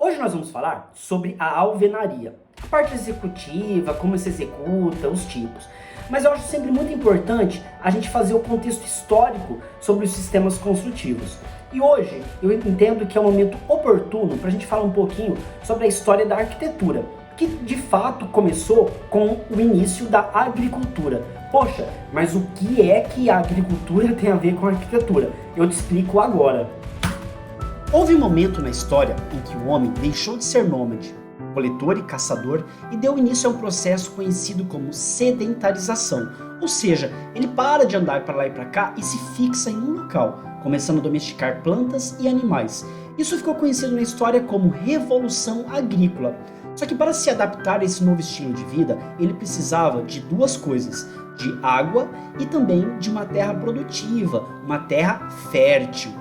Hoje nós vamos falar sobre a alvenaria, a parte executiva, como se executa, os tipos. Mas eu acho sempre muito importante a gente fazer o contexto histórico sobre os sistemas construtivos. E hoje eu entendo que é um momento oportuno para a gente falar um pouquinho sobre a história da arquitetura, que de fato começou com o início da agricultura. Poxa, mas o que a agricultura tem a ver com a arquitetura? Eu te explico agora. Houve um momento na história em que o homem deixou de ser nômade, coletor e caçador, e deu início a um processo conhecido como sedentarização. Ou seja, ele para de andar para lá e para cá e se fixa em um local, começando a domesticar plantas e animais. Isso ficou conhecido na história como Revolução Agrícola. Só que para se adaptar a esse novo estilo de vida, ele precisava de duas coisas: de água e também de uma terra produtiva, uma terra fértil.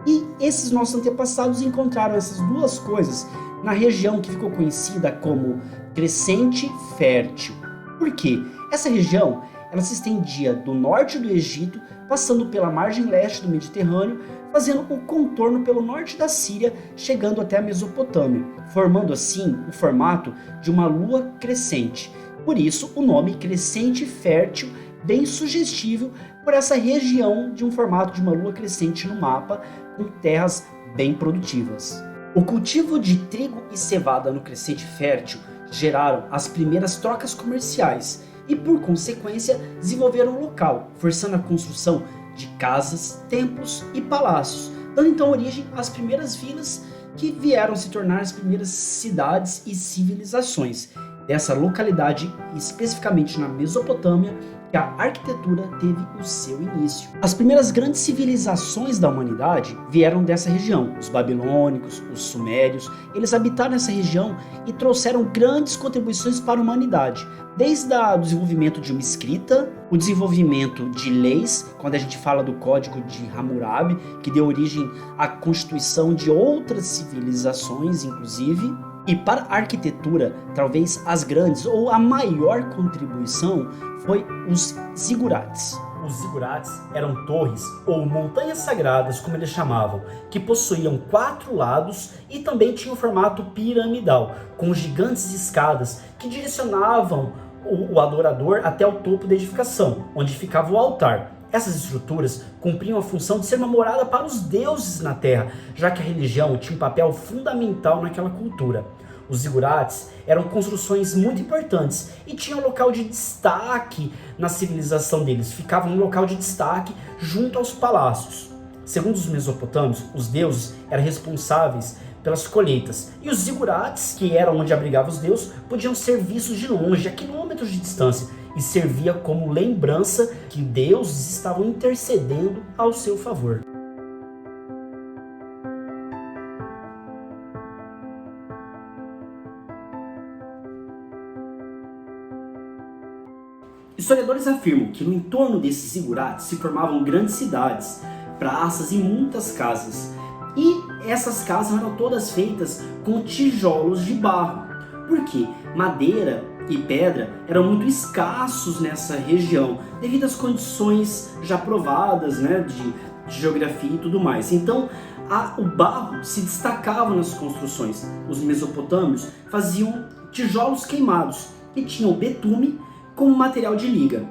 E esses nossos antepassados encontraram essas duas coisas na região que ficou conhecida como Crescente Fértil. Por quê? Essa região ela se estendia do norte do Egito, passando pela margem leste do Mediterrâneo, fazendo o contorno pelo norte da Síria, chegando até a Mesopotâmia, formando assim o formato de uma lua crescente. Por isso o nome Crescente Fértil, bem sugestível por essa região de um formato de uma lua crescente no mapa, com terras bem produtivas. O cultivo de trigo e cevada no Crescente Fértil geraram as primeiras trocas comerciais e, por consequência, desenvolveram o local, forçando a construção de casas, templos e palácios, dando então origem às primeiras vilas que vieram se tornar as primeiras cidades e civilizações dessa localidade, especificamente na Mesopotâmia, que a arquitetura teve o seu início. As primeiras grandes civilizações da humanidade vieram dessa região. Os babilônicos, os sumérios, eles habitaram essa região e trouxeram grandes contribuições para a humanidade. Desde o desenvolvimento de uma escrita, o desenvolvimento de leis, quando a gente fala do Código de Hammurabi, que deu origem à constituição de outras civilizações, inclusive. E para a arquitetura, talvez as grandes ou a maior contribuição foi os zigurates. Os zigurates eram torres ou montanhas sagradas, como eles chamavam, que possuíam 4 lados e também tinham formato piramidal, com gigantes escadas que direcionavam o adorador até o topo da edificação, onde ficava o altar. Essas estruturas cumpriam a função de ser uma morada para os deuses na terra, já que a religião tinha um papel fundamental naquela cultura. Os zigurates eram construções muito importantes e tinham local de destaque na civilização deles, ficavam um local de destaque junto aos palácios. Segundo os mesopotâmios, os deuses eram responsáveis pelas colheitas, e os zigurates, que eram onde abrigavam os deuses, podiam ser vistos de longe, a quilômetros de distância, e servia como lembrança que deuses estavam intercedendo ao seu favor. Historiadores afirmam que no entorno desses zigurates se formavam grandes cidades, praças e muitas casas. E essas casas eram todas feitas com tijolos de barro. Por quê? Madeira e pedra eram muito escassos nessa região, devido às condições já provadas, de geografia e tudo mais. Então, o barro se destacava nas construções. Os mesopotâmios faziam tijolos queimados e tinham betume como material de liga.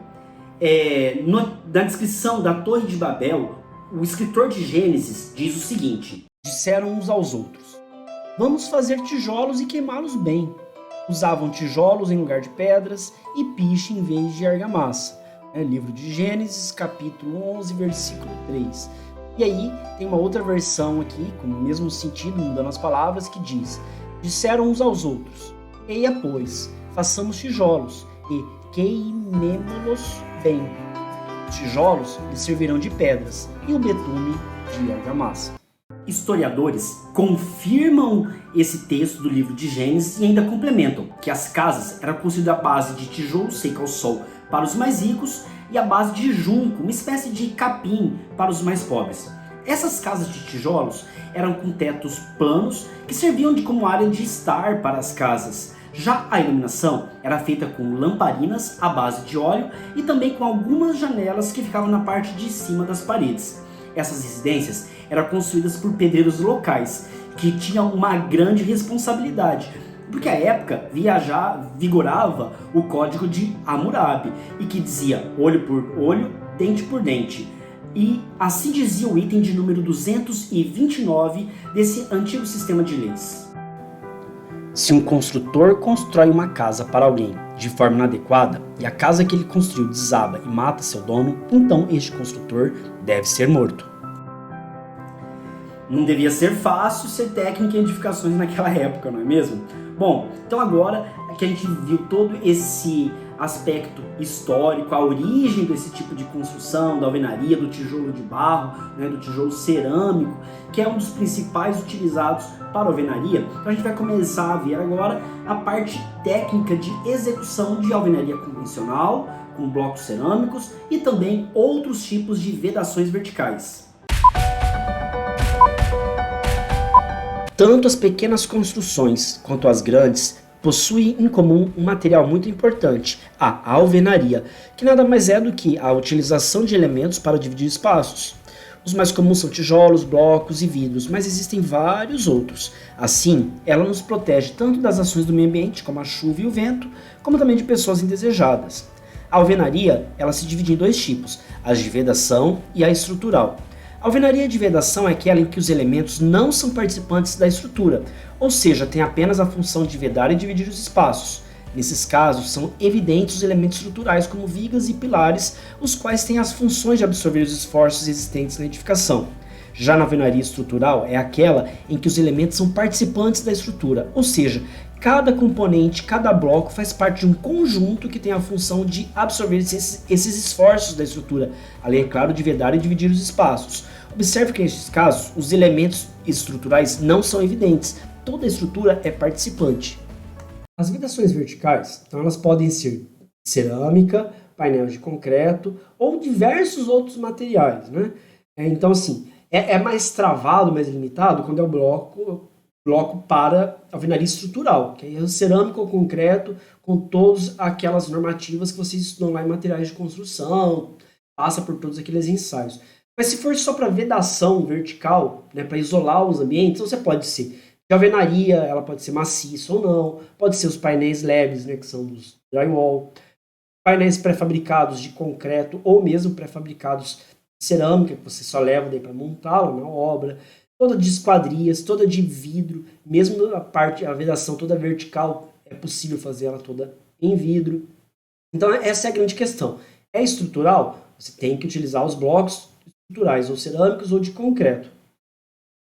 Na descrição da Torre de Babel, o escritor de Gênesis diz o seguinte: disseram uns aos outros: vamos fazer tijolos e queimá-los bem. Usavam tijolos em lugar de pedras e piche em vez de argamassa. Livro de Gênesis, capítulo 11, versículo 3. E aí tem uma outra versão aqui, com o mesmo sentido, mudando as palavras, que diz: disseram uns aos outros: eia, pois, façamos tijolos e queimemo-los bem. Os tijolos lhes servirão de pedras e o betume de argamassa. Historiadores confirmam esse texto do livro de Gênesis e ainda complementam que as casas eram construídas à base de tijolo seco ao sol para os mais ricos e à base de junco, uma espécie de capim, para os mais pobres. Essas casas de tijolos eram com tetos planos que serviam como área de estar para as casas. Já a iluminação era feita com lamparinas à base de óleo e também com algumas janelas que ficavam na parte de cima das paredes. Essas residências eram construídas por pedreiros locais, que tinha uma grande responsabilidade. Porque à época vigorava o Código de Hammurabi, e que dizia olho por olho, dente por dente. E assim dizia o item de número 229 desse antigo sistema de leis. Se um construtor constrói uma casa para alguém de forma inadequada e a casa que ele construiu desaba e mata seu dono, então este construtor deve ser morto. Não devia ser fácil ser técnico em edificações naquela época, não é mesmo? Bom, então agora que a gente viu todo esse aspecto histórico, a origem desse tipo de construção, da alvenaria, do tijolo de barro, né, do tijolo cerâmico, que é um dos principais utilizados para a alvenaria, então a gente vai começar a ver agora a parte técnica de execução de alvenaria convencional, com blocos cerâmicos e também outros tipos de vedações verticais. Tanto as pequenas construções quanto as grandes possuem em comum um material muito importante, a alvenaria, que nada mais é do que a utilização de elementos para dividir espaços. Os mais comuns são tijolos, blocos e vidros, mas existem vários outros. Assim, ela nos protege tanto das ações do meio ambiente, como a chuva e o vento, como também de pessoas indesejadas. A alvenaria, ela se divide em dois tipos, a de vedação e a estrutural. A alvenaria de vedação é aquela em que os elementos não são participantes da estrutura, ou seja, tem apenas a função de vedar e dividir os espaços. Nesses casos, são evidentes os elementos estruturais como vigas e pilares, os quais têm as funções de absorver os esforços existentes na edificação. Já na alvenaria estrutural é aquela em que os elementos são participantes da estrutura, ou seja, cada componente, cada bloco faz parte de um conjunto que tem a função de absorver esses esforços da estrutura, além, é claro, de vedar e dividir os espaços. Observe que, nesses casos, os elementos estruturais não são evidentes, toda a estrutura é participante. As vedações verticais, então, elas podem ser cerâmica, painel de concreto ou diversos outros materiais, né? Então, assim, é mais travado, mais limitado quando é o bloco para alvenaria estrutural, que é o cerâmico ou concreto, com todas aquelas normativas que vocês estudam lá em materiais de construção, passa por todos aqueles ensaios. Mas se for só para vedação vertical, né, para isolar os ambientes, então você pode ser de alvenaria, ela pode ser maciça ou não, pode ser os painéis leves, né, que são dos drywall, painéis pré-fabricados de concreto ou mesmo pré-fabricados de cerâmica, que você só leva daí para montá-la na obra, toda de esquadrias, toda de vidro, mesmo a vedação toda vertical, é possível fazer ela toda em vidro. Então essa é a grande questão. É estrutural? Você tem que utilizar os blocos estruturais, ou cerâmicos ou de concreto.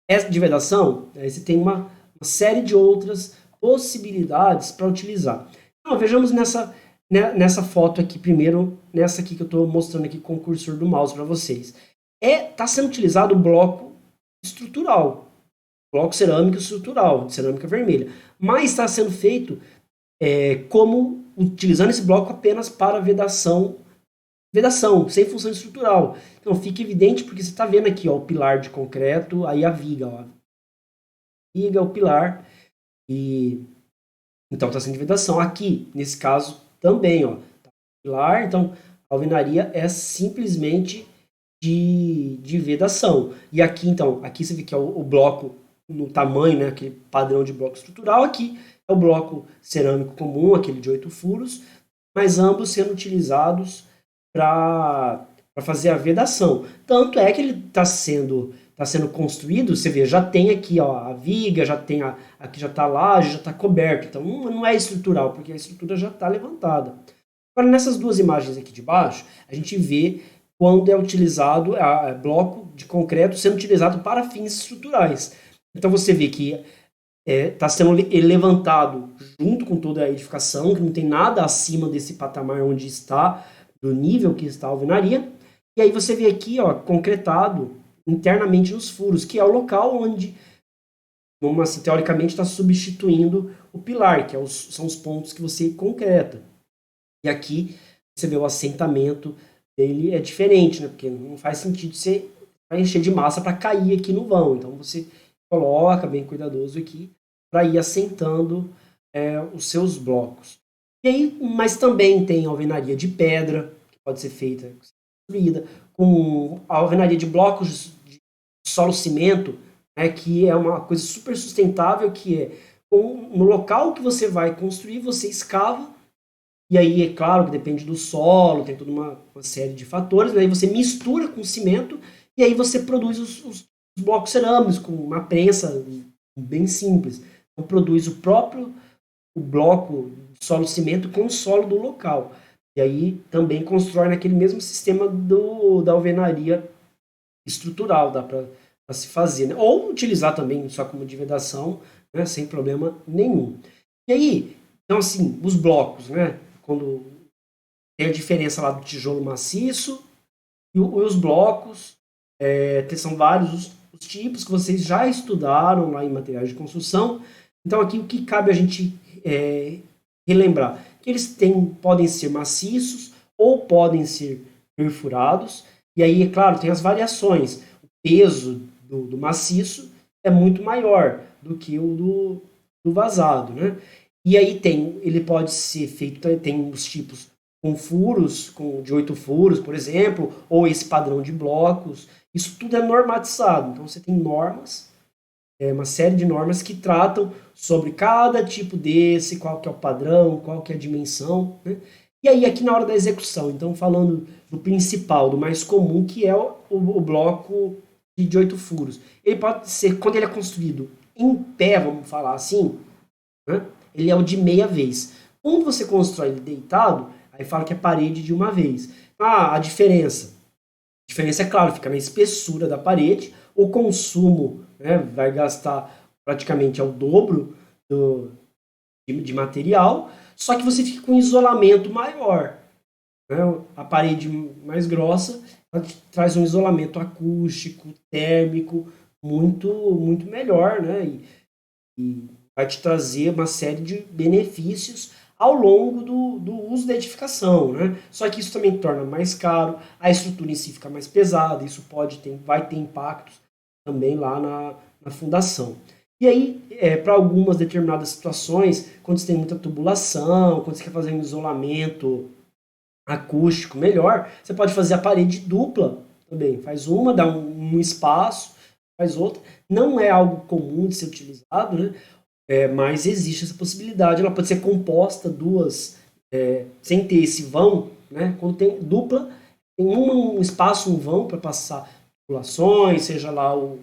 Essa de vedação, aí você tem uma série de outras possibilidades para utilizar. Então, vejamos nessa foto aqui primeiro, nessa aqui que eu estou mostrando aqui com o cursor do mouse para vocês. Está sendo utilizado o bloco estrutural, bloco cerâmico estrutural, de cerâmica vermelha, mas está sendo feito como utilizando esse bloco apenas para vedação, sem função estrutural. Então fica evidente porque você está vendo aqui, ó, o pilar de concreto, aí a viga, ó. Viga, o pilar, e então está sendo de vedação. Aqui, nesse caso, também, ó, tá pilar, então a alvenaria é simplesmente de vedação. E aqui, então, aqui você vê que é o bloco no tamanho, né, aquele padrão de bloco estrutural. Aqui é o bloco cerâmico comum, aquele de 8 furos, mas ambos sendo utilizados para fazer a vedação. Tanto é que ele está sendo construído, você vê, já tem aqui, ó, a viga, já tem aqui já está a laje, já está coberto. Então não é estrutural, porque a estrutura já está levantada. Agora, nessas duas imagens aqui de baixo, a gente vê quando é utilizado bloco de concreto sendo utilizado para fins estruturais. Então você vê que está sendo levantado junto com toda a edificação, que não tem nada acima desse patamar onde está, do nível que está a alvenaria. E aí você vê aqui, ó, concretado internamente nos furos, que é o local onde, assim, teoricamente, está substituindo o pilar, que são os pontos que você concreta. E aqui você vê o assentamento dele é diferente, né? Porque não faz sentido você encher de massa para cair aqui no vão. Então você coloca bem cuidadoso aqui para ir assentando os seus blocos. E aí, mas também tem alvenaria de pedra, que pode ser feita, construída, com a alvenaria de blocos de solo cimento, né, que é uma coisa super sustentável, que é no local que você vai construir, você escava, e aí é claro que depende do solo, tem toda uma série de fatores, né, aí você mistura com cimento, e aí você produz os blocos cerâmicos com uma prensa bem simples. Então produz o bloco solo cimento com o solo do local. E aí também constrói naquele mesmo sistema da alvenaria estrutural, dá para se fazer, né? Ou utilizar também só como de vedação, né? Sem problema nenhum. E aí, então assim, os blocos, né? Quando tem a diferença lá do tijolo maciço e os blocos, são vários os tipos que vocês já estudaram lá em materiais de construção. Então aqui o que cabe a gente relembrar? Que eles podem ser maciços ou podem ser perfurados. E aí, é claro, tem as variações. O peso do maciço é muito maior do que o do vazado, né? E aí ele pode ser feito, tem os tipos com furos, de 8 furos, por exemplo, ou esse padrão de blocos. Isso tudo é normatizado. Então você tem normas, uma série de normas que tratam sobre cada tipo desse, qual que é o padrão, qual que é a dimensão, né? E aí aqui na hora da execução, então falando do principal, do mais comum, que é o bloco de 8 furos. Ele pode ser, quando ele é construído em pé, vamos falar assim, né? Ele é o de meia vez. Quando você constrói ele deitado, aí fala que é parede de uma vez. A diferença. A diferença, é claro, fica na espessura da parede. O consumo, né, vai gastar praticamente ao dobro de material, só que você fica com um isolamento maior. Né? A parede mais grossa traz um isolamento acústico, térmico, muito melhor, né? E vai te trazer uma série de benefícios ao longo do uso da edificação, né? Só que isso também torna mais caro, a estrutura em si fica mais pesada, isso vai ter impactos também lá na fundação. E aí, para algumas determinadas situações, quando você tem muita tubulação, quando você quer fazer um isolamento acústico melhor, você pode fazer a parede dupla também. Faz uma, dá um espaço, faz outra. Não é algo comum de ser utilizado, né? Mas existe essa possibilidade. Ela pode ser composta duas, sem ter esse vão, né? Quando tem dupla, tem um espaço, um vão para passar tubulações, seja lá o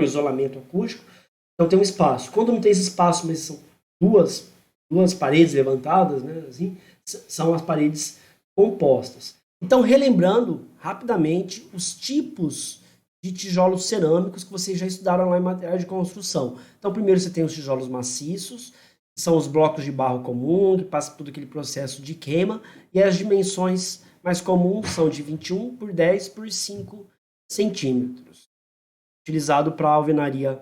isolamento acústico. Então tem um espaço. Quando não tem esse espaço, mas são duas paredes levantadas, né? Assim, são as paredes compostas. Então, relembrando rapidamente os tipos de tijolos cerâmicos que vocês já estudaram lá em matéria de construção. Então, primeiro você tem os tijolos maciços, que são os blocos de barro comum, que passa por aquele processo de queima, e as dimensões mais comuns são de 21 por 10 por 5 centímetros. Utilizado para alvenaria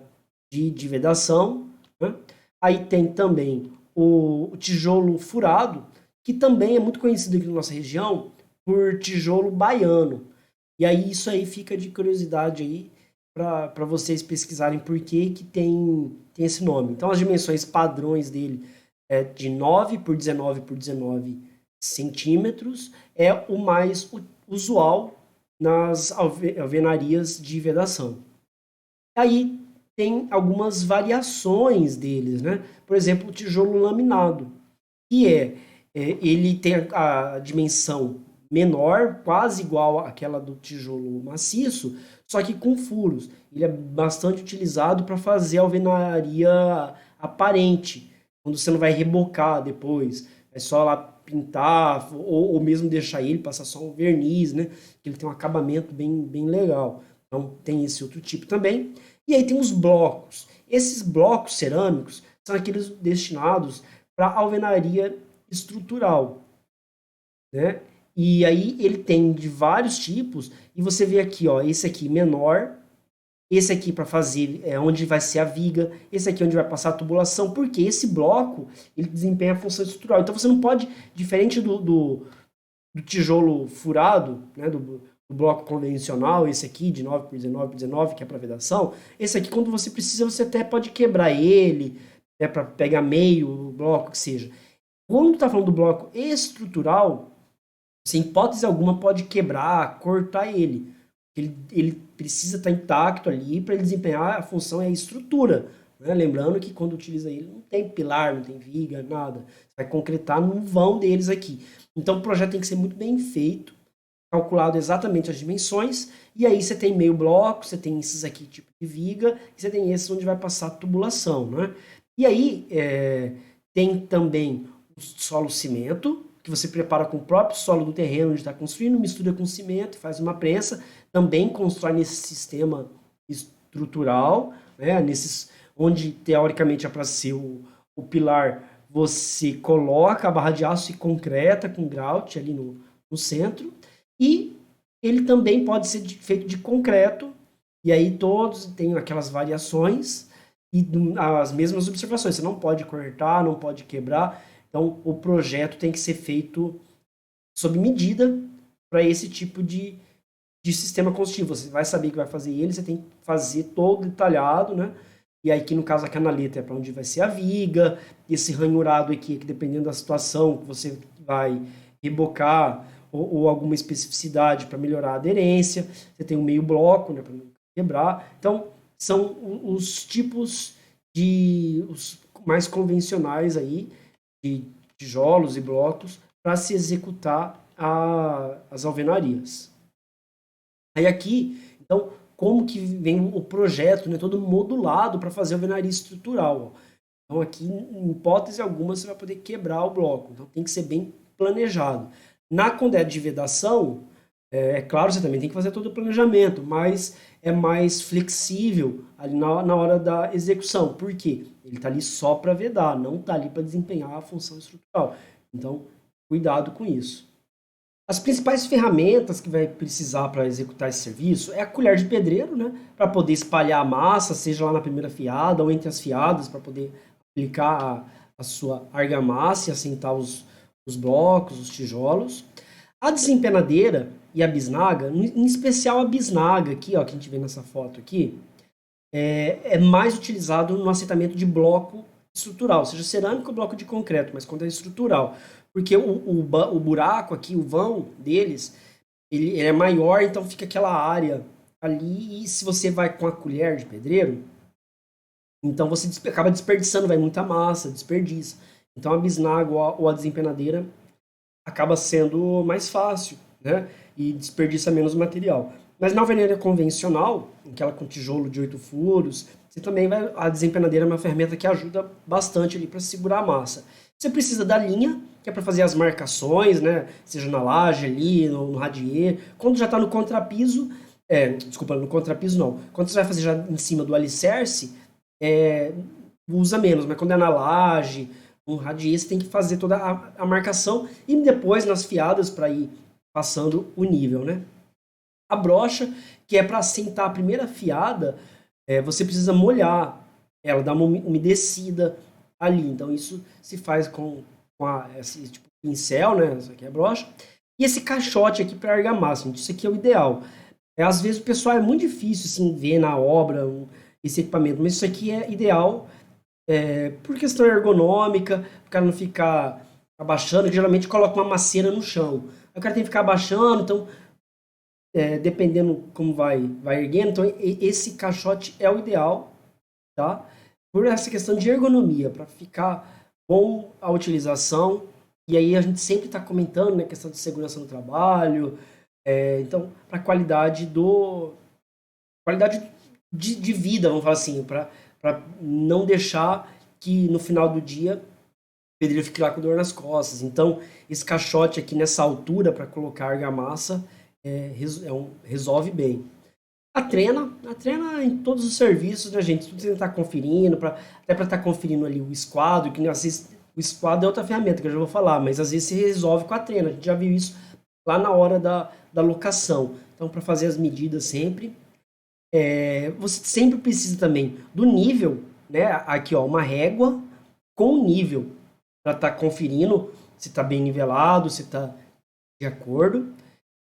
de vedação, né? Aí tem também o tijolo furado, que também é muito conhecido aqui na nossa região por tijolo baiano. E aí isso aí fica de curiosidade aí para vocês pesquisarem por que tem esse nome. Então as dimensões padrões dele é de 9 por 19 por 19 centímetros, é o mais usual nas alvenarias de vedação. Aí tem algumas variações deles, né? Por exemplo, o tijolo laminado, que ele tem a dimensão menor, quase igual àquela do tijolo maciço, só que com furos. Ele é bastante utilizado para fazer alvenaria aparente, quando você não vai rebocar depois, é só lá pintar ou mesmo deixar ele passar só um verniz, né? Que ele tem um acabamento bem legal. Então tem esse outro tipo também. E aí tem os blocos. Esses blocos cerâmicos são aqueles destinados para alvenaria estrutural, né? E aí ele tem de vários tipos, e você vê aqui, ó, esse aqui menor, esse aqui para fazer onde vai ser a viga, esse aqui onde vai passar a tubulação, porque esse bloco ele desempenha a função estrutural. Então você não pode, diferente do tijolo furado, né, do bloco convencional, esse aqui de 9 por 19 por 19, que é para vedação, esse aqui quando você precisa você até pode quebrar ele, para pegar meio bloco, que seja. Quando está falando do bloco estrutural, sem hipótese alguma pode quebrar, cortar ele, ele precisa estar intacto ali para ele desempenhar a função e a estrutura, né? Lembrando que quando utiliza ele não tem pilar, não tem viga, nada. Você vai concretar no vão deles aqui. Então o projeto tem que ser muito bem feito, calculado exatamente as dimensões, e aí você tem meio bloco, você tem esses aqui tipo de viga, e você tem esses onde vai passar a tubulação, né? E aí tem também o solo cimento, que você prepara com o próprio solo do terreno onde está construindo, mistura com cimento, faz uma prensa, também constrói nesse sistema estrutural, né? Onde teoricamente é para ser o pilar, você coloca a barra de aço e concreta com grout ali no centro, e ele também pode ser feito de concreto, e aí todos têm aquelas variações e as mesmas observações. Você não pode cortar, não pode quebrar. Então, o projeto tem que ser feito sob medida para esse tipo de sistema construtivo. Você vai saber que vai fazer ele, você tem que fazer todo detalhado, né? E aí, aqui no caso, a canaleta é para onde vai ser a viga, esse ranhurado aqui, que dependendo da situação, você vai rebocar ou alguma especificidade para melhorar a aderência. Você tem um meio bloco, né, para não quebrar. Então, são os tipos os mais convencionais aí, de tijolos e blocos, para se executar as alvenarias. Aí aqui, então, como que vem o projeto, né, todo modulado para fazer a alvenaria estrutural. Ó. Então aqui, em hipótese alguma, você vai poder quebrar o bloco. Então tem que ser bem planejado. Na quantidade de vedação, é claro, você também tem que fazer todo o planejamento, mas é mais flexível ali na hora da execução. Por quê? Ele está ali só para vedar, não está ali para desempenhar a função estrutural. Então, cuidado com isso. As principais ferramentas que vai precisar para executar esse serviço é a colher de pedreiro, né, para poder espalhar a massa, seja lá na primeira fiada ou entre as fiadas, para poder aplicar a sua argamassa e assentar os blocos, os tijolos. A desempenadeira e a bisnaga, em especial a bisnaga aqui, ó, que a gente vê nessa foto aqui, é mais utilizado no assentamento de bloco estrutural, seja cerâmico ou bloco de concreto, mas quando é estrutural. Porque o buraco aqui, o vão deles, ele é maior, então fica aquela área ali, e se você vai com a colher de pedreiro, então você acaba desperdiçando, vai muita massa, desperdiça. Então a bisnaga ou a desempenadeira acaba sendo mais fácil, né? E desperdiça menos material. Mas na alvenaria convencional, aquela com tijolo de 8 furos, você também a desempenadeira é uma ferramenta que ajuda bastante ali para segurar a massa. Você precisa da linha, que é para fazer as marcações, né? Seja na laje ali, no radier. Quando já está no contrapiso, desculpa, no contrapiso não. Quando você vai fazer já em cima do alicerce, usa menos, mas quando é na laje, um radier, você tem que fazer toda a marcação e depois nas fiadas para ir passando o nível, né? A brocha, que é para assentar a primeira fiada, você precisa molhar ela, dar uma umedecida ali. Então isso se faz com esse tipo de pincel, né? Isso aqui é a brocha. E esse caixote aqui para argamassa, isso aqui é o ideal. Às vezes o pessoal é muito difícil assim, ver na obra esse equipamento, mas isso aqui é ideal por questão ergonômica, o cara não ficar abaixando, que geralmente coloca uma maceira no chão. Aí o cara tem que ficar abaixando, então, dependendo como vai erguendo, então esse caixote é o ideal, tá? Por essa questão de ergonomia, para ficar bom a utilização, e aí a gente sempre está comentando, né, questão de segurança no trabalho, então, para qualidade de vida, vamos falar assim, para não deixar que no final do dia o pedreiro fique lá com dor nas costas. Então, esse caixote aqui nessa altura para colocar argamassa resolve bem. A trena em todos os serviços, né, gente? Tudo você está conferindo, até para estar conferindo ali o esquadro, que às vezes o esquadro é outra ferramenta que eu já vou falar, mas às vezes se resolve com a trena. A gente já viu isso lá na hora da locação. Então, para fazer as medidas sempre. Você sempre precisa também do nível, né? Aqui, ó, uma régua com nível para estar conferindo se está bem nivelado, se está de acordo.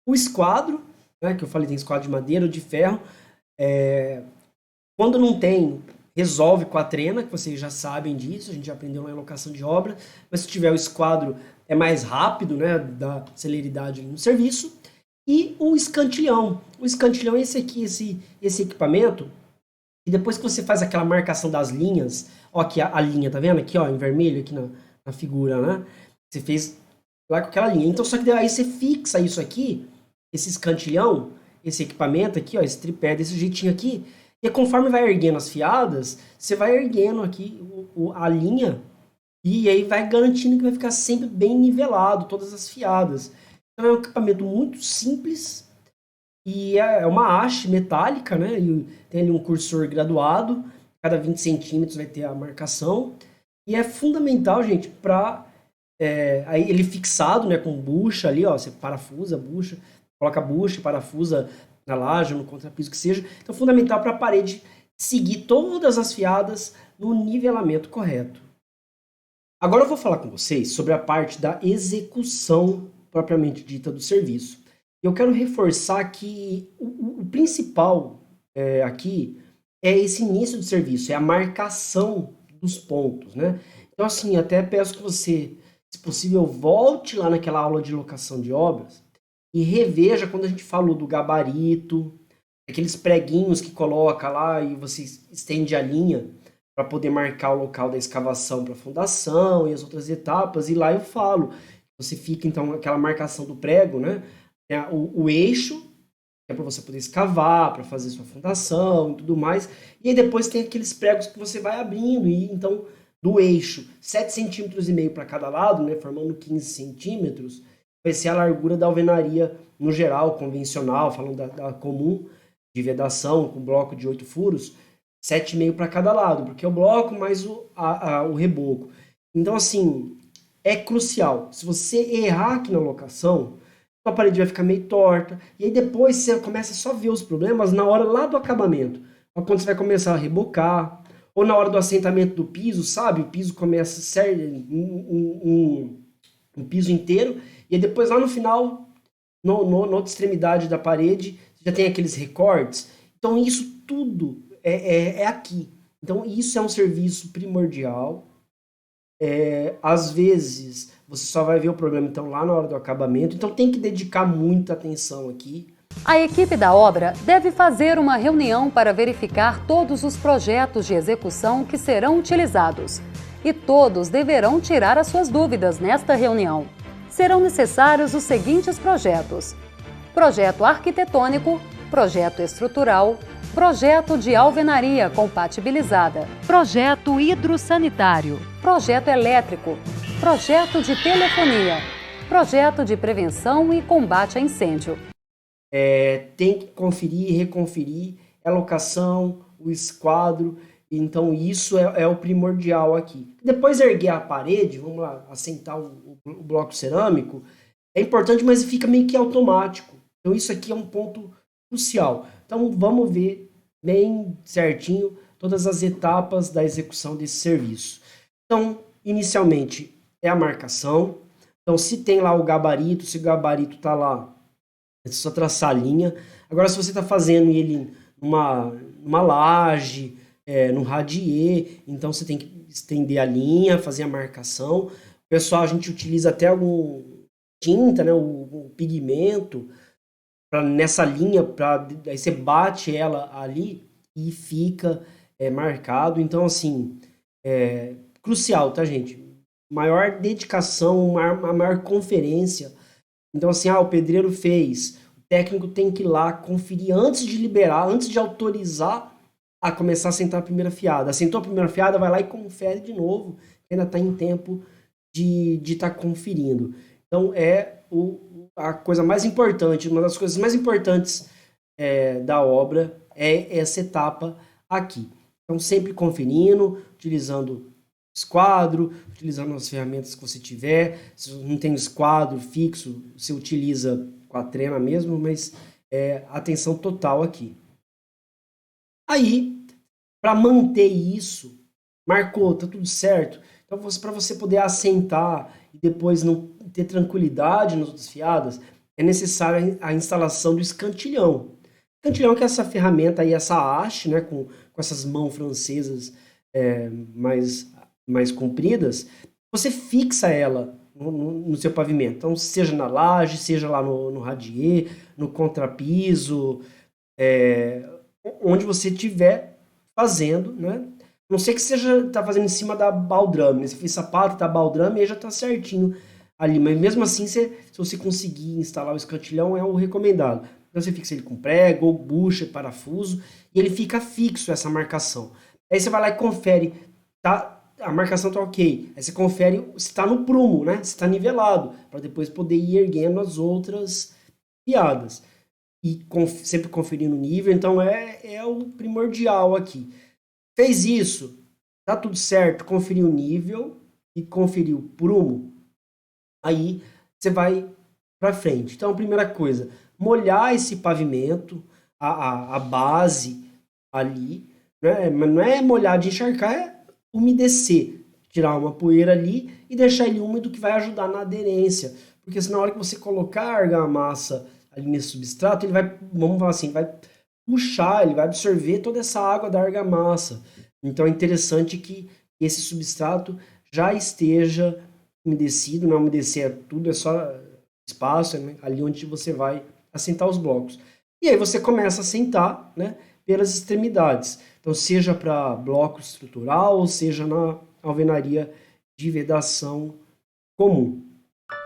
O esquadro, né? Que eu falei, tem esquadro de madeira ou de ferro. Quando não tem, resolve com a trena, que vocês já sabem disso, a gente já aprendeu na locação de obra. Mas se tiver o esquadro, é mais rápido, né? Dá celeridade no serviço. e o escantilhão. O escantilhão é esse aqui, esse equipamento, e depois que você faz aquela marcação das linhas, ó aqui a linha, tá vendo? Aqui, ó, em vermelho, aqui na figura, né? Você fez lá com aquela linha. Então, só que daí você fixa isso aqui, esse escantilhão, esse equipamento aqui, ó, esse tripé desse jeitinho aqui, e conforme vai erguendo as fiadas, você vai erguendo aqui a linha, e aí vai garantindo que vai ficar sempre bem nivelado, todas as fiadas. Então, é um equipamento muito simples, e é uma haste metálica, né? E tem ali um cursor graduado, cada 20 centímetros vai ter a marcação. E é fundamental, gente, para aí ele fixado, né, com bucha ali, ó, você parafusa a bucha, coloca a bucha, parafusa na laje, no contrapiso que seja. Então, é fundamental para a parede seguir todas as fiadas no nivelamento correto. Agora eu vou falar com vocês sobre a parte da execução propriamente dita do serviço. Eu quero reforçar que o principal aqui é esse início do serviço, é a marcação dos pontos, né? Então, assim, até peço que você, se possível, volte lá naquela aula de locação de obras e reveja quando a gente falou do gabarito, aqueles preguinhos que coloca lá e você estende a linha para poder marcar o local da escavação para a fundação e as outras etapas, e lá eu falo, você fica, então, aquela marcação do prego, né? O eixo, que é para você poder escavar, para fazer sua fundação e tudo mais. E aí depois tem aqueles pregos que você vai abrindo. E então, do eixo, 7,5 centímetros para cada lado, né, formando 15 centímetros, vai ser a largura da alvenaria no geral, convencional, falando da comum, de vedação, com bloco de 8 furos, 7,5 para cada lado, porque é o bloco mais o reboco. Então, assim, é crucial. Se você errar aqui na locação, a parede vai ficar meio torta, e aí depois você começa só a ver os problemas na hora lá do acabamento, quando você vai começar a rebocar, ou na hora do assentamento do piso, sabe? O piso começa a ser um piso inteiro, e aí depois lá no final, na outra extremidade da parede, já tem aqueles recortes. Então isso tudo é aqui. Então isso é um serviço primordial. Às vezes você só vai ver o problema então lá na hora do acabamento, então tem que dedicar muita atenção aqui. A equipe da obra deve fazer uma reunião para verificar todos os projetos de execução que serão utilizados. E todos deverão tirar as suas dúvidas nesta reunião. Serão necessários os seguintes projetos: projeto arquitetônico, projeto estrutural, projeto de alvenaria compatibilizada, projeto hidrossanitário, projeto elétrico, projeto de telefonia, projeto de prevenção e combate a incêndio. Tem que conferir, reconferir a locação, o esquadro, então isso é o primordial aqui. Depois erguer a parede, vamos lá, assentar o bloco cerâmico, é importante, mas fica meio que automático. Então isso aqui é um ponto crucial. Então vamos ver bem certinho todas as etapas da execução desse serviço. Então, inicialmente é a marcação. Então, se tem lá o gabarito, se o gabarito está lá, é só traçar a linha. Agora, se você está fazendo ele numa laje, no radier, então você tem que estender a linha, fazer a marcação. O pessoal, a gente utiliza até algum tinta, né, o pigmento, nessa linha, aí você bate ela ali e fica marcado. Então, assim, crucial, tá, gente? Maior dedicação, a maior conferência. Então, assim, o pedreiro fez, o técnico tem que ir lá conferir antes de liberar, antes de autorizar a começar a assentar a primeira fiada. Assentou a primeira fiada, vai lá e confere de novo, ainda está em tempo de estar conferindo. Então, a coisa mais importante, uma das coisas mais importantes da obra é essa etapa aqui. Então, sempre conferindo, utilizando esquadro, utilizando as ferramentas que você tiver. Se não tem esquadro fixo, você utiliza com a trena mesmo, mas atenção total aqui. Aí, para manter isso, marcou, tá tudo certo. Então, para você poder assentar e depois não ter tranquilidade nas outras fiadas, é necessária a instalação do escantilhão. Escantilhão que é essa ferramenta aí, essa haste, né, com essas mãos francesas mais compridas, você fixa ela no seu pavimento. Então, seja na laje, seja lá no radier, no contrapiso, onde você estiver fazendo, né? A não sei que seja tá fazendo em cima da baldrame, né? Se fez sapato, tá baldrame, aí já tá certinho ali. Mas mesmo assim, se você conseguir instalar o escantilhão, é o recomendado. Então você fixa ele com prego, ou bucha, parafuso, e ele fica fixo essa marcação. Aí você vai lá e confere, tá? A marcação tá ok. Aí você confere se tá no prumo, né? Se tá nivelado, para depois poder ir erguendo as outras piadas. E sempre conferindo o nível, então é o primordial aqui. Fez isso, tá tudo certo, conferiu o nível e conferiu o prumo, aí você vai para frente. Então, a primeira coisa, molhar esse pavimento, a base ali, né? Mas não é molhar de encharcar, é umedecer, tirar uma poeira ali e deixar ele úmido, que vai ajudar na aderência. Porque se na hora que você colocar a argamassa ali nesse substrato, ele vai, vamos falar assim, vai puxar, ele vai absorver toda essa água da argamassa. Então é interessante que esse substrato já esteja umedecido, não umedecer tudo, é só espaço, né, ali onde você vai assentar os blocos. E aí você começa a assentar, né, pelas extremidades. Então seja para bloco estrutural, ou seja na alvenaria de vedação comum.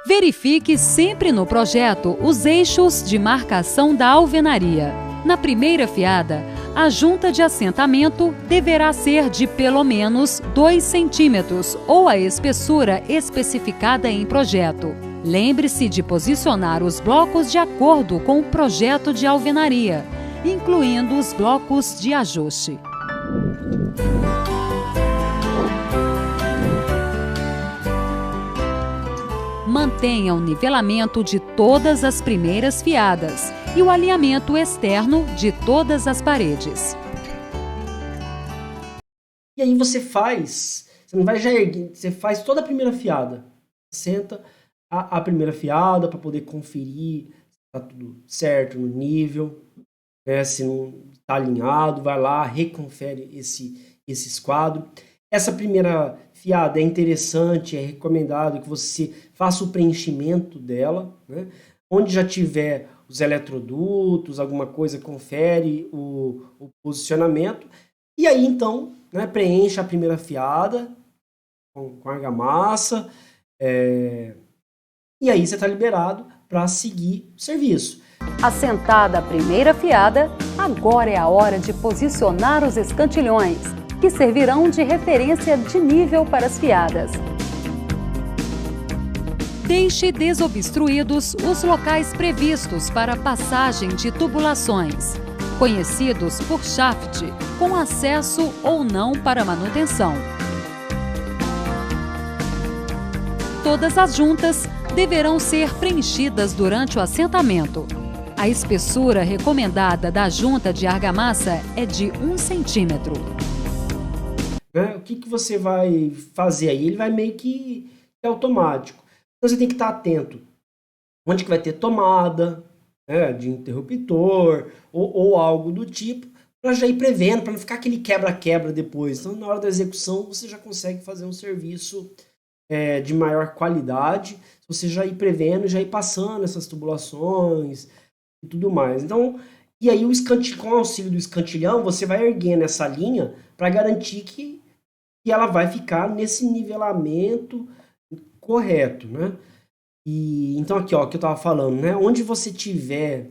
Verifique sempre no projeto os eixos de marcação da alvenaria. Na primeira fiada, a junta de assentamento deverá ser de pelo menos 2 centímetros ou a espessura especificada em projeto. Lembre-se de posicionar os blocos de acordo com o projeto de alvenaria, incluindo os blocos de ajuste. Mantenha o nivelamento de todas as primeiras fiadas e o alinhamento externo de todas as paredes. E aí você não vai já erguer, você faz toda a primeira fiada. Senta a primeira fiada para poder conferir se está tudo certo no nível, né, se não está alinhado, vai lá, reconfere esse esquadro. Essa primeira fiada é interessante, é recomendado que você faça o preenchimento dela, né? Onde já tiver os eletrodutos, alguma coisa, confere o posicionamento. E aí, então, né, preencha a primeira fiada com argamassa. E aí você está liberado para seguir o serviço. Assentada a primeira fiada, agora é a hora de posicionar os escantilhões, que servirão de referência de nível para as fiadas. Deixe desobstruídos os locais previstos para passagem de tubulações, conhecidos por shaft, com acesso ou não para manutenção. Todas as juntas deverão ser preenchidas durante o assentamento. A espessura recomendada da junta de argamassa é de 1 centímetro. O que você vai fazer aí? Ele vai meio que automático. Então você tem que estar atento. Onde que vai ter tomada, né, de interruptor ou algo do tipo, para já ir prevendo, para não ficar aquele quebra-quebra depois. Então na hora da execução você já consegue fazer um serviço de maior qualidade, se você já ir prevendo, já ir passando essas tubulações e tudo mais. Então, e aí com o auxílio do escantilhão, você vai erguendo essa linha para garantir que ela vai ficar nesse nivelamento correto, né? E então aqui, ó, que eu estava falando, né? Onde você tiver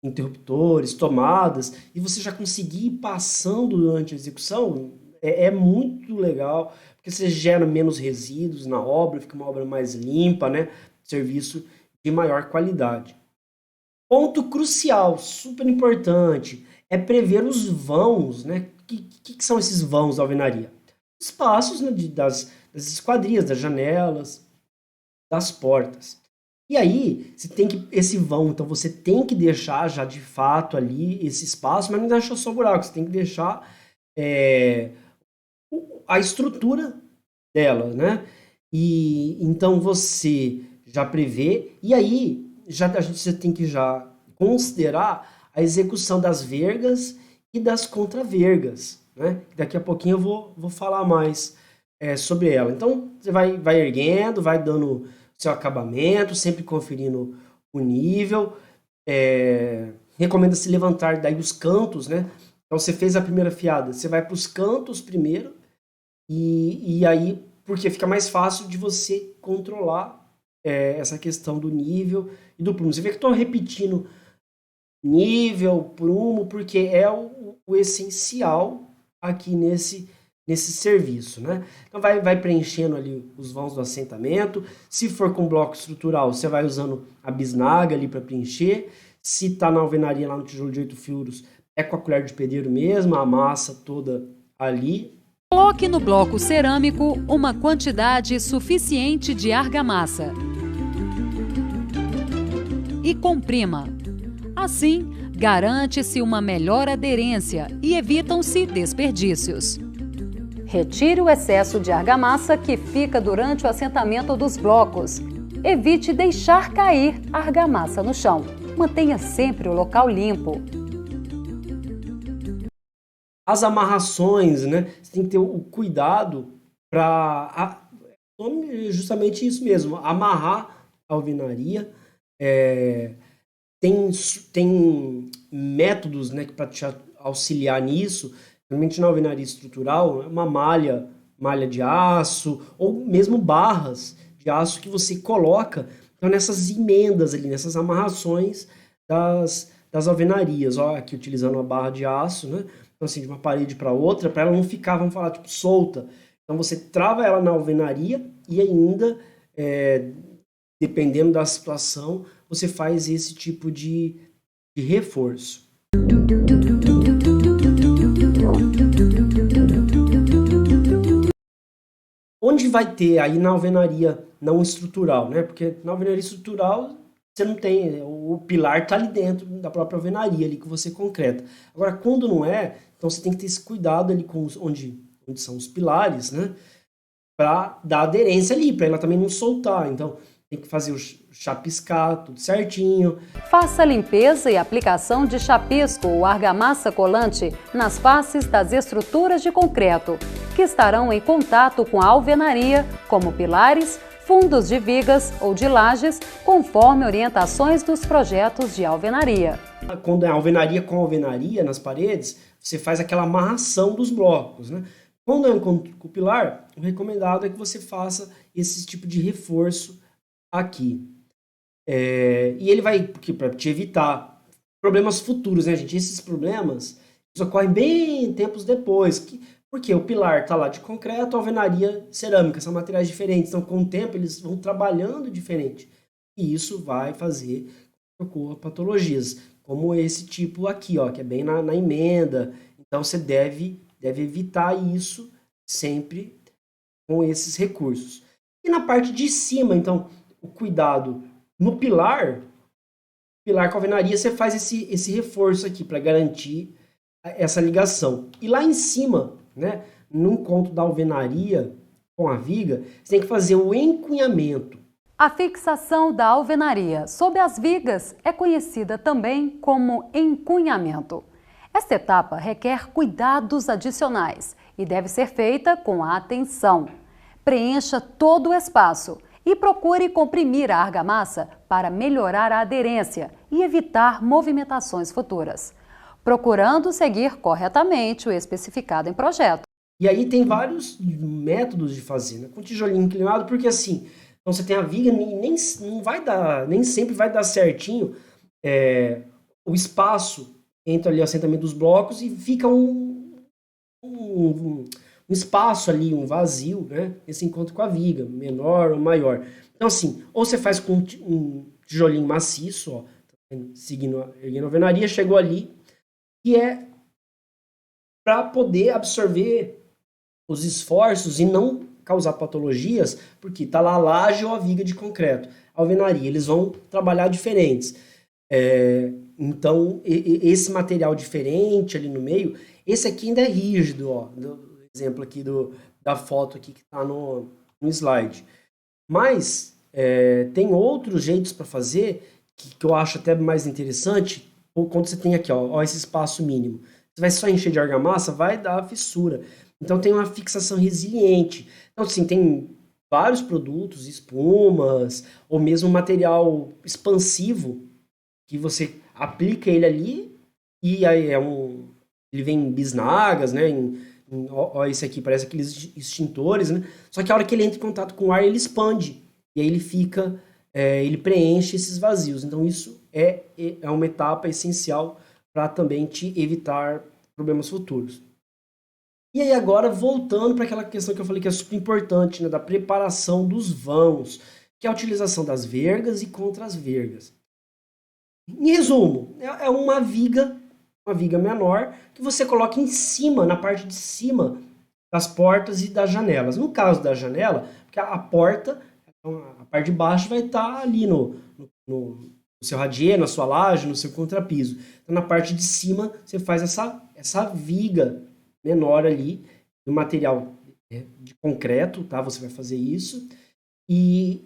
interruptores, tomadas, e você já conseguir ir passando durante a execução, é muito legal, porque você gera menos resíduos na obra, fica uma obra mais limpa, né? Serviço de maior qualidade. Ponto crucial, super importante, é prever os vãos, né? O que são esses vãos da alvenaria? Espaços, né, das esquadrias, das janelas, das portas. E aí, esse vão, então você tem que deixar já de fato ali esse espaço, mas não deixa só buraco, você tem que deixar a estrutura dela, né? E então você já prevê, e aí você tem que já considerar a execução das vergas e das contravergas, né? Daqui a pouquinho eu vou falar mais sobre ela. Então, você vai erguendo, vai dando seu acabamento, sempre conferindo o nível. Recomenda-se levantar daí os cantos, né? Então, você fez a primeira fiada, você vai para os cantos primeiro, e aí, porque fica mais fácil de você controlar essa questão do nível e do prumo. Você vê que eu estou repetindo nível, prumo, porque é o essencial aqui nesse serviço, né? Então vai preenchendo ali os vãos do assentamento. Se for com bloco estrutural, você vai usando a bisnaga ali para preencher. Se tá na alvenaria lá no tijolo de 8 furos, é com a colher de pedreiro mesmo, a massa toda ali. Coloque no bloco cerâmico uma quantidade suficiente de argamassa e comprima. Assim, garante-se uma melhor aderência e evitam-se desperdícios. Retire o excesso de argamassa que fica durante o assentamento dos blocos. Evite deixar cair a argamassa no chão. Mantenha sempre o local limpo. As amarrações, né? Você tem que ter o cuidado para justamente isso mesmo, amarrar a alvenaria. Tem métodos, né, para te auxiliar nisso. Realmente na alvenaria estrutural, é uma malha de aço, ou mesmo barras de aço que você coloca então, nessas emendas ali, nessas amarrações das alvenarias. Ó, aqui utilizando uma barra de aço, né? Então, assim, de uma parede para outra, para ela não ficar, vamos falar, tipo, solta. Então, você trava ela na alvenaria e ainda, dependendo da situação, você faz esse tipo de reforço. Onde vai ter aí na alvenaria não estrutural, né? Porque na alvenaria estrutural você não tem, o pilar está ali dentro da própria alvenaria ali que você concreta. Agora, quando não é, então você tem que ter esse cuidado ali com onde são os pilares, né? Para dar aderência ali, para ela também não soltar. Então, tem que fazer o chapiscar tudo certinho. Faça a limpeza e aplicação de chapisco ou argamassa colante nas faces das estruturas de concreto, que estarão em contato com a alvenaria, como pilares, fundos de vigas ou de lajes, conforme orientações dos projetos de alvenaria. Quando é alvenaria com alvenaria nas paredes, você faz aquela amarração dos blocos, né? Quando é com o pilar, o recomendado é que você faça esse tipo de reforço aqui. E ele vai, para te evitar problemas futuros, né, gente? Esses problemas ocorrem bem tempos depois, porque o pilar está lá de concreto, a alvenaria cerâmica, são materiais diferentes, então com o tempo eles vão trabalhando diferente. E isso vai fazer com que ocorra patologias, como esse tipo aqui, ó, que é bem na emenda. Então você deve evitar isso sempre com esses recursos. E na parte de cima, então, o cuidado no pilar com a alvenaria, você faz esse reforço aqui para garantir essa ligação. E lá em cima, né, no encontro da alvenaria com a viga, você tem que fazer o encunhamento. A fixação da alvenaria sob as vigas é conhecida também como encunhamento. Esta etapa requer cuidados adicionais e deve ser feita com atenção. Preencha todo o espaço e procure comprimir a argamassa para melhorar a aderência e evitar movimentações futuras, procurando seguir corretamente o especificado em projeto. E aí tem vários métodos de fazer, né? Com tijolinho inclinado, porque assim, então você tem a viga, nem sempre vai dar certinho o espaço entre ali o assentamento dos blocos e fica um espaço ali, um vazio, né? Esse encontro com a viga, menor ou maior. Então assim, ou você faz com um tijolinho maciço, ó, erguendo a alvenaria, chegou ali, que é para poder absorver os esforços e não causar patologias, porque está lá a laje ou a viga de concreto. A alvenaria, eles vão trabalhar diferentes. Então, esse material diferente ali no meio, esse aqui ainda é rígido, ó, do exemplo aqui da foto aqui que está no slide. Mas tem outros jeitos para fazer que eu acho até mais interessante, quando você tem aqui, ó, esse espaço mínimo. Você vai só encher de argamassa, vai dar fissura. Então tem uma fixação resiliente. Então, assim, tem vários produtos, espumas, ou mesmo material expansivo, que você aplica ele ali, e aí ele vem em bisnagas, né? Ó, esse aqui parece aqueles extintores, né? Só que a hora que ele entra em contato com o ar, ele expande. E aí ele fica, ele preenche esses vazios. Então isso é uma etapa essencial para também te evitar problemas futuros. E aí agora, voltando para aquela questão que eu falei que é super importante, né, da preparação dos vãos, que é a utilização das vergas e contra as vergas. Em resumo, é uma viga menor, que você coloca em cima, na parte de cima das portas e das janelas. No caso da janela, porque a porta, a parte de baixo vai estar ali no seu radier, na sua laje, no seu contrapiso. Então, na parte de cima, você faz essa viga menor ali, do material de concreto, tá? Você vai fazer isso. E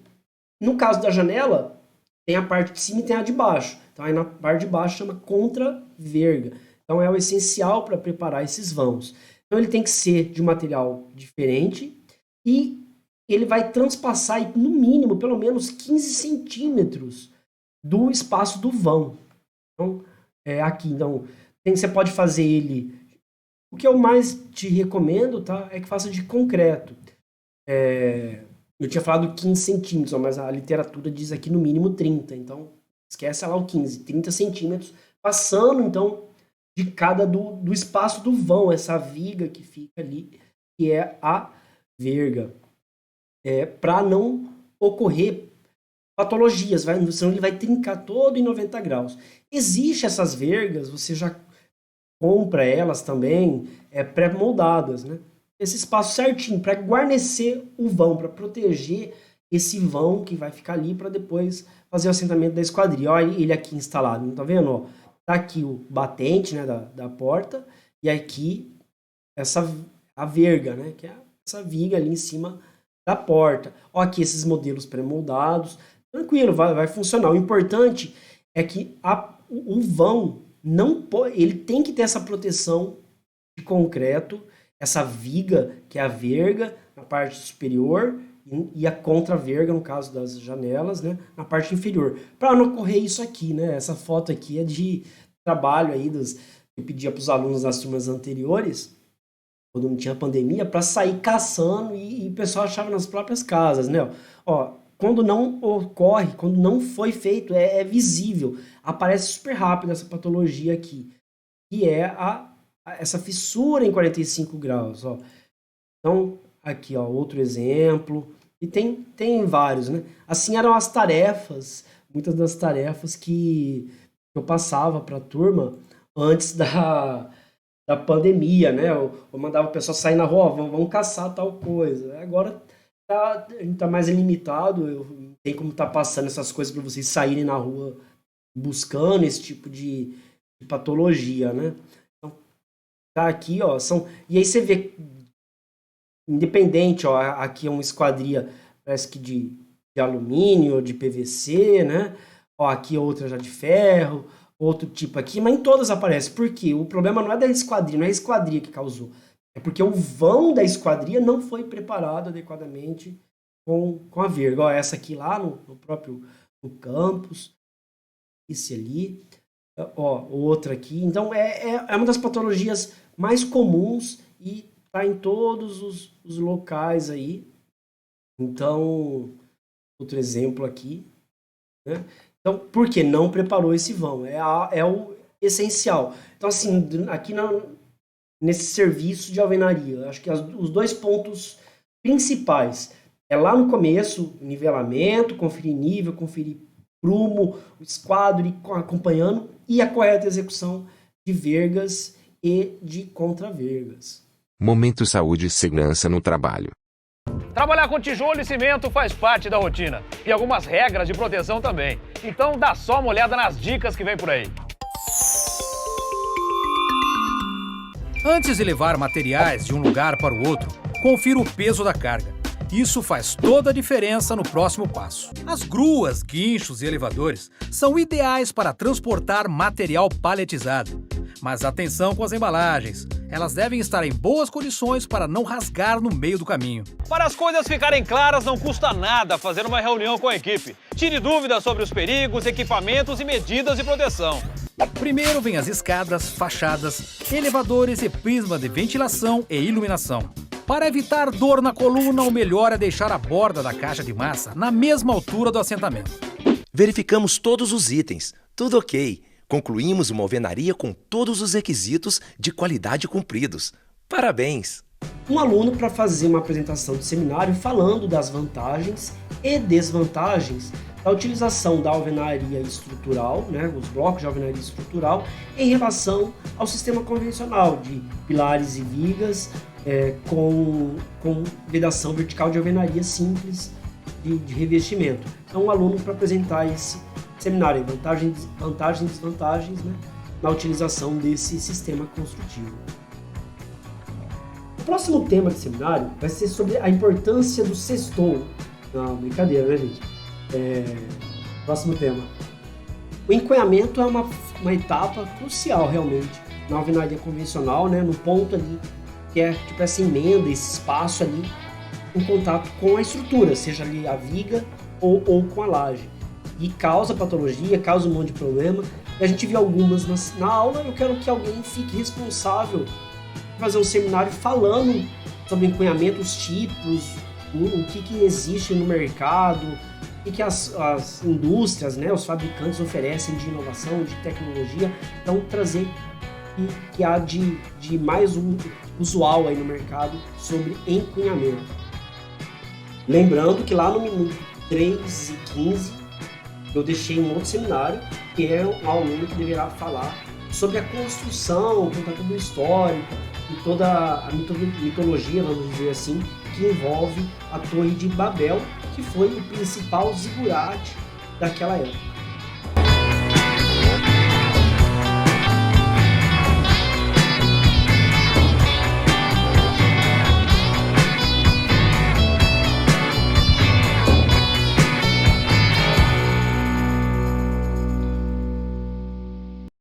no caso da janela, tem a parte de cima e tem a de baixo. Então, aí na parte de baixo chama contra-verga. Então, é o essencial para preparar esses vãos. Então, ele tem que ser de um material diferente e ele vai transpassar, no mínimo, pelo menos 15 centímetros do espaço do vão. Então, aqui. Então, você pode fazer ele... O que eu mais te recomendo, tá, é que faça de concreto. Eu tinha falado 15 centímetros, mas a literatura diz aqui no mínimo 30. Então, esquece lá o 15, 30 centímetros, passando, então, de cada do espaço do vão, essa viga que fica ali, que é a verga. Para não ocorrer patologias, senão ele vai trincar todo em 90 graus. Existem essas vergas, você já compra elas também, pré-moldadas, né? Esse espaço certinho, para guarnecer o vão, para proteger esse vão que vai ficar ali para depois fazer o assentamento da esquadria. Olha ele aqui instalado, não tá vendo? Ó, tá aqui o batente, né, da porta, e aqui a verga, né, que é essa viga ali em cima da porta. Ó, aqui esses modelos pré-moldados. Tranquilo, vai funcionar. O importante é que o vão ele tem que ter essa proteção de concreto, essa viga, que é a verga, na parte superior, e a contra-verga, no caso das janelas, né, na parte inferior. Para não ocorrer isso aqui, né? Essa foto aqui é de trabalho aí eu pedia para os alunos das turmas anteriores, quando não tinha pandemia, para sair caçando e o pessoal achava nas próprias casas, né? Ó, quando não ocorre, quando não foi feito, é visível. Aparece super rápido essa patologia aqui, que é essa fissura em 45 graus. Ó. Então, aqui, ó, outro exemplo. E tem vários, né? Assim eram as tarefas, muitas das tarefas que eu passava para a turma antes da pandemia, né? Eu mandava o pessoal sair na rua, vamos caçar tal coisa. Agora a gente tá mais limitado, não tem como tá passando essas coisas para vocês saírem na rua buscando esse tipo de patologia, né? Então, tá aqui, ó, e aí você vê, independente, ó, aqui é uma esquadria, parece que de alumínio, de PVC, né? Ó, aqui outra já de ferro, outro tipo aqui, mas em todas aparece. Por quê? O problema não é da esquadria, não é a esquadria que causou. É porque o vão da esquadria não foi preparado adequadamente com a verga. Ó, essa aqui lá no próprio campus, esse ali, ó, outra aqui. Então, é uma das patologias mais comuns e tá em todos os locais aí. Então, outro exemplo aqui, né? Então, por que não preparou esse vão? É o essencial. Então, assim, aqui nesse serviço de alvenaria, acho que os dois pontos principais é lá no começo, nivelamento, conferir nível, conferir prumo, o esquadro acompanhando, e a correta execução de vergas e de contra-vergas. Momento Saúde e Segurança no Trabalho. Trabalhar com tijolo e cimento faz parte da rotina e algumas regras de proteção também. Então dá só uma olhada nas dicas que vem por aí. Antes de levar materiais de um lugar para o outro, confira o peso da carga. Isso faz toda a diferença no próximo passo. As gruas, guinchos e elevadores são ideais para transportar material paletizado. Mas atenção com as embalagens. Elas devem estar em boas condições para não rasgar no meio do caminho. Para as coisas ficarem claras, não custa nada fazer uma reunião com a equipe. Tire dúvidas sobre os perigos, equipamentos e medidas de proteção. Primeiro vem as escadas, fachadas, elevadores e prisma de ventilação e iluminação. Para evitar dor na coluna, o melhor é deixar a borda da caixa de massa na mesma altura do assentamento. Verificamos todos os itens, tudo ok. Concluímos uma alvenaria com todos os requisitos de qualidade cumpridos. Parabéns! Um aluno para fazer uma apresentação de seminário falando das vantagens e desvantagens da utilização da alvenaria estrutural, né, os blocos de alvenaria estrutural, em relação ao sistema convencional de pilares e vigas com vedação vertical de alvenaria simples de revestimento. Então, um aluno para apresentar esse seminário, vantagens e desvantagens, né, na utilização desse sistema construtivo. O próximo tema de seminário vai ser sobre a importância do sextou. Não, brincadeira, né, gente? Próximo tema. O encunhamento é uma etapa crucial, realmente, na alvenaria convencional, né, no ponto ali, que é tipo essa emenda, esse espaço ali, em contato com a estrutura, seja ali a viga ou com a laje. E causa patologia, causa um monte de problema. E a gente viu algumas na aula. Eu quero que alguém fique responsável por fazer um seminário falando sobre encunhamento, os tipos, o que existe no mercado, o que as indústrias, né, os fabricantes oferecem de inovação, de tecnologia. Então, trazer o que há de mais usual aí no mercado sobre encunhamento. Lembrando que lá no minuto 3 e 15, eu deixei um outro seminário, que é um aluno que deverá falar sobre a construção, contar todo o histórico e toda a mitologia, vamos dizer assim, que envolve a Torre de Babel, que foi o principal zigurate daquela época.